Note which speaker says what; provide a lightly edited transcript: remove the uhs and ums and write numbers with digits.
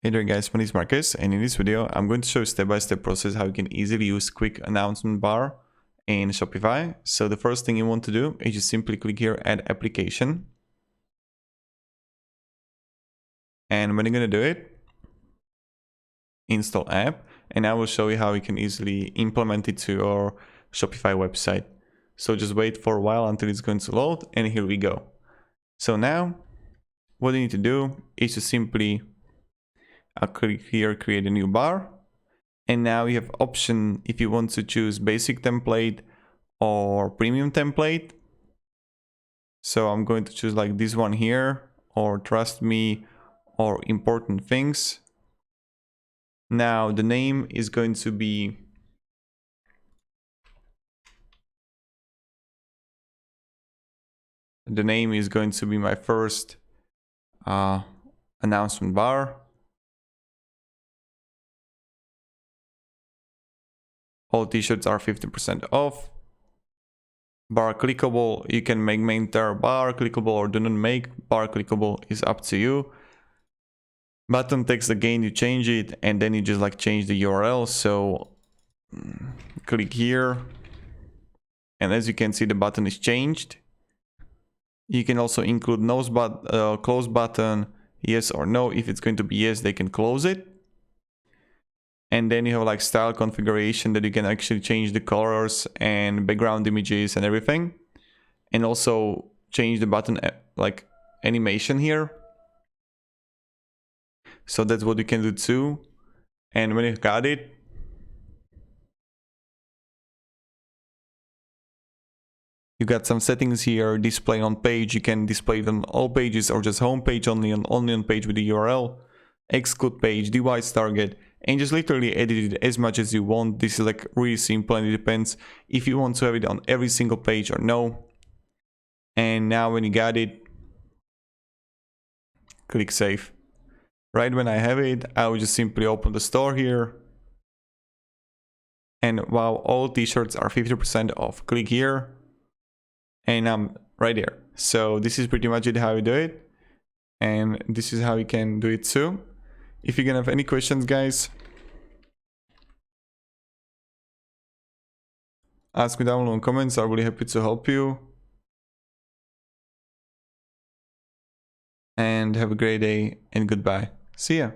Speaker 1: Hey there guys, my name is Marcus, and in this video I'm going to show you step-by-step process how you can easily use quick announcement bar in Shopify. So the first thing you want to do is just simply click here, add application. And when you're going to do it, install app, and I will show you how you can easily implement it to your Shopify website. So just wait for a while until it's going to load, and here we go. So now what you need to do is to simply click here, create a new bar, and now you have option if you want to choose basic template or premium template. So I'm going to choose like this one here, or trust me, or important things. Now the name is going to be my first announcement bar. All t-shirts are 50% off. Bar clickable, you can make main entire bar clickable or do not make bar clickable, is up to you. Button text, again you change it and then you just like change the URL. So click here, and as you can see the button is changed. You can also include close button, yes or no. If it's going to be yes, they can close it. And then you have like style configuration that you can actually change the colors and background images and everything. And also change the button like animation here. So that's what you can do too. And when you got it, you got some settings here, display on page. You can display it on all pages or just home page only on page with the URL, exclude page, device target, and just literally edit it as much as you want. This is like really simple, and it depends if you want to have it on every single page or no. And now when you got it, click save. Right when I have it, I will just simply open the store here. And wow, all t-shirts are 50% off. Click here, and I'm right there. So this is pretty much it how you do it. And this is how you can do it too. If you're gonna have any questions, guys, ask me down below in comments. I'm really happy to help you. And have a great day and goodbye. See ya.